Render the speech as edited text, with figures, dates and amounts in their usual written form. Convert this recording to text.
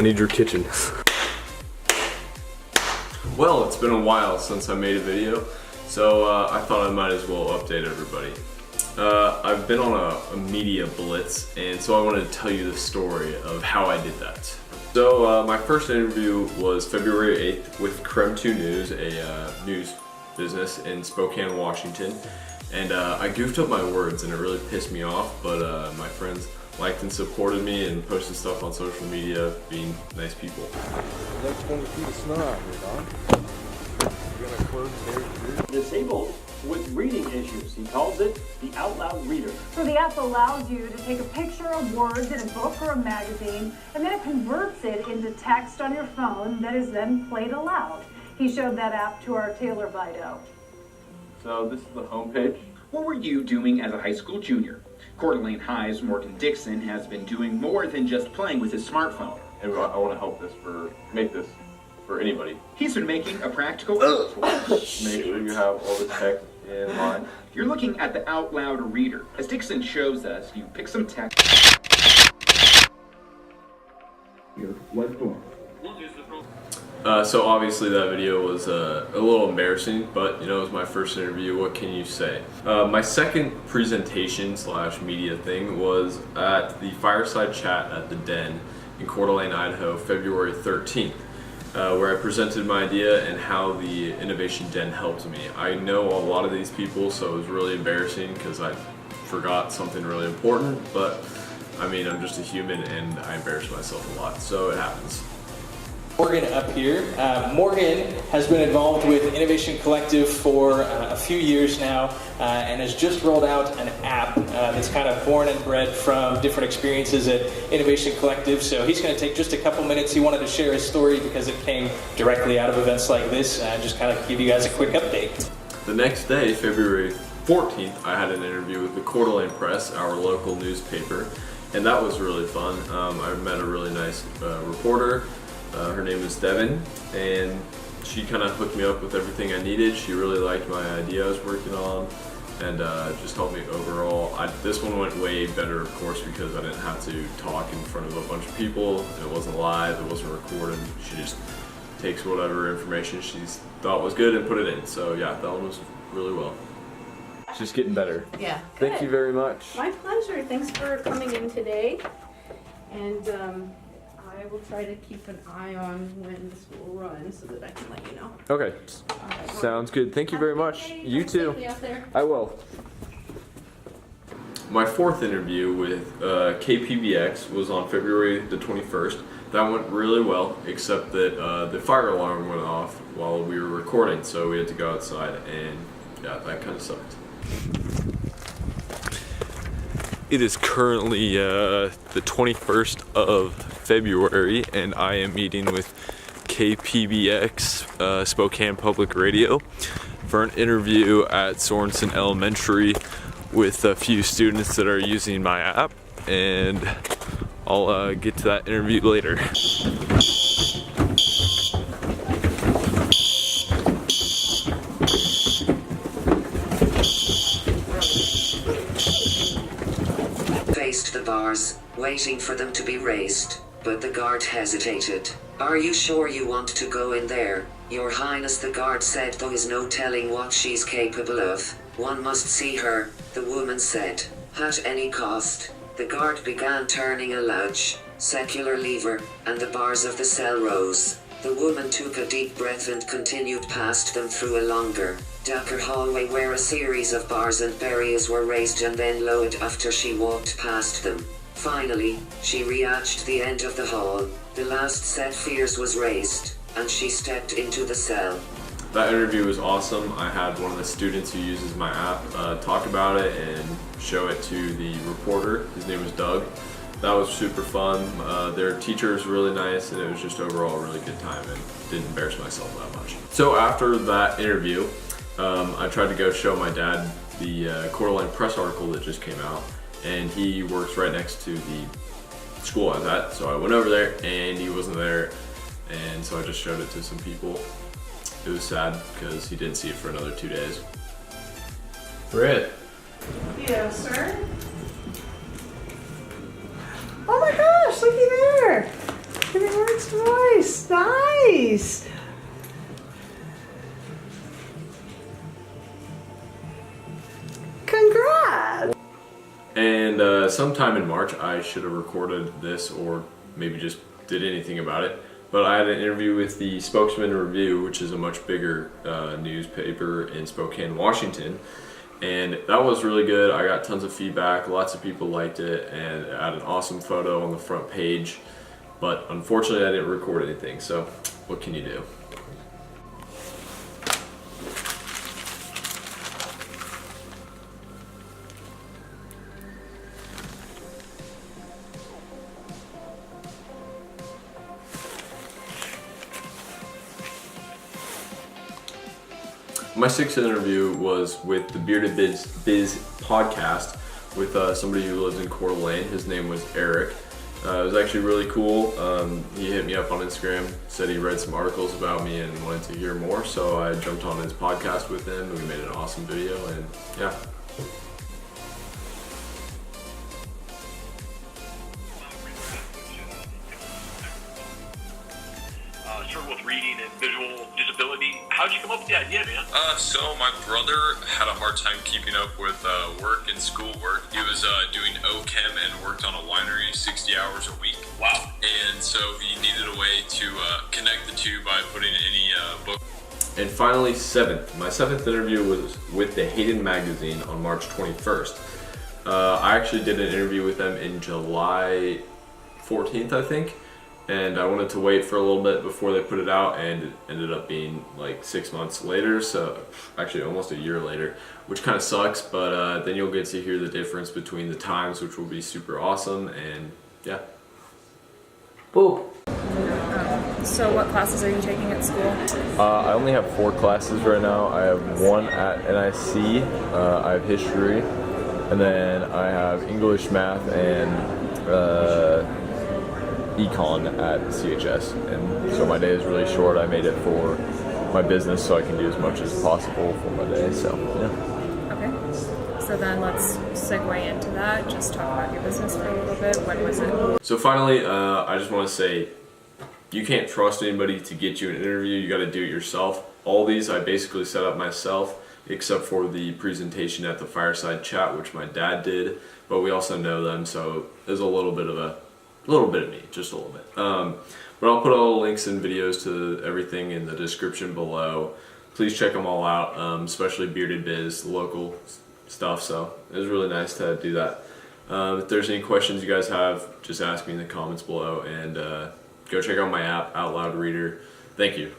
I need your kitchen. Well, it's been a while since I made a video, so I thought I might as well update everybody. I've been on a Media Blitz, and so I wanted to tell you the story of how I did that. So my first interview was February 8th with Creme 2 News, a news business in Spokane, Washington. And I goofed up my words and it really pissed me off, but my friends liked and supported me and posted stuff on social media, being nice people. That's 20 feet of snow out here, Don. You're gonna close there. Disabled with reading issues. He calls it the Out Loud Reader. So the app allows you to take a picture of words in a book or a magazine, and then it converts it into text on your phone that is then played aloud. He showed that app to our Taylor Vido. So this is the homepage. What were you doing as a high school junior? Coeur d'Alene High's Morgan Dixon has been doing more than just playing with his smartphone. And I want to help make this for anybody. He's been making a practical Make sure you have all the text in line. You're looking at the Out Loud Reader. As Dixon shows us, you pick some text. So obviously that video was a little embarrassing, but you know, it was my first interview. What can you say? My second presentation / media thing was at the Fireside Chat at the Den in Coeur d'Alene, Idaho, February 13th, where I presented my idea and how the Innovation Den helped me. I know a lot of these people, so it was really embarrassing because I forgot something really important, but I mean, I'm just a human and I embarrass myself a lot, so it happens. Morgan up here. Morgan has been involved with Innovation Collective for a few years now and has just rolled out an app that's kind of born and bred from different experiences at Innovation Collective. So he's going to take just a couple minutes. He wanted to share his story because it came directly out of events like this and just kind of give you guys a quick update. The next day, February 14th, I had an interview with the Coeur d'Alene Press, our local newspaper, and that was really fun. I met a really nice reporter. Her name is Devin, and she kind of hooked me up with everything I needed. She really liked my idea I was working on, and just helped me overall. This one went way better, of course, because I didn't have to talk in front of a bunch of people. It wasn't live, it wasn't recorded. She just takes whatever information she thought was good and put it in. So yeah, that one was really well. It's just getting better. Yeah, good. Thank you very much. My pleasure. Thanks for coming in today. And I will try to keep an eye on when the school runs so that I can let you know. Okay. Sounds good. Thank you very much. You too. Out there. I will. My fourth interview with KPBX was on February the 21st. That went really well, except that the fire alarm went off while we were recording, so we had to go outside, and yeah, that kind of sucked. It is currently the 21st of February, and I am meeting with KPBX, Spokane Public Radio, for an interview at Sorensen Elementary with a few students that are using my app, and I'll get to that interview later. Faced the bars, waiting for them to be raised, but the guard hesitated. "Are you sure you want to go in there, Your Highness?" the guard said. "There is no telling what she's capable of. One must see her," the woman said. "At any cost." The guard began turning a large, circular lever, and the bars of the cell rose. The woman took a deep breath and continued past them through a longer, darker hallway where a series of bars and barriers were raised and then lowered after she walked past them. Finally, she reached the end of the hall. The last set fears was raised, and she stepped into the cell. That interview was awesome. I had one of the students who uses my app talk about it and show it to the reporter. His name was Doug. That was super fun. Their teacher was really nice, and it was just overall a really good time and didn't embarrass myself that much. So after that interview, I tried to go show my dad the Coeur d'Alene Press article that just came out, and he works right next to the school I was at, so I went over there and he wasn't there, and so I just showed it to some people. It was sad because he didn't see it for another 2 days. Britt. Yes, sir. Oh my gosh, looky there. Good morning. nice. Congrats. And sometime in March, I should have recorded this or maybe just did anything about it. But I had an interview with the Spokesman Review, which is a much bigger newspaper in Spokane, Washington. And that was really good. I got tons of feedback. Lots of people liked it, and it had an awesome photo on the front page. But unfortunately, I didn't record anything. So what can you do? My sixth interview was with the Bearded Biz podcast with somebody who lives in Coeur d'Alene. His name was Eric. It was actually really cool. He hit me up on Instagram, said he read some articles about me and wanted to hear more, so I jumped on his podcast with him and we made an awesome video, and yeah. Struggle with reading and visual disability. How'd you come up with the idea, man? So my brother had a hard time keeping up with work and schoolwork. He was doing OChem and worked on a winery 60 hours a week. Wow. And so he needed a way to connect the two by putting any book. And finally, my seventh interview was with the Hayden magazine on March 21st. I actually did an interview with them in July 14th, I think. And I wanted to wait for a little bit before they put it out, and it ended up being like 6 months later, so actually almost a year later, which kind of sucks, but then you'll get to hear the difference between the times, which will be super awesome, and yeah. Boop. So what classes are you taking at school? I only have 4 classes right now. I have 1 at NIC, I have history, and then I have English, math, and econ at CHS, and so my day is really short. I made it for my business so I can do as much as possible for my day, so yeah. Okay, so then let's segue into that. Just talk about your business for a little bit. When was it? So finally, I just want to say, you can't trust anybody to get you an interview. You got to do it yourself. All these I basically set up myself, except for the presentation at the fireside chat, which my dad did, but we also know them, so there's a little bit of me, just a little bit. But I'll put all the links and videos to everything in the description below. Please check them all out, especially Bearded Biz, the local stuff. So it was really nice to do that. If there's any questions you guys have, just ask me in the comments below, and go check out my app, Out Loud Reader. Thank you.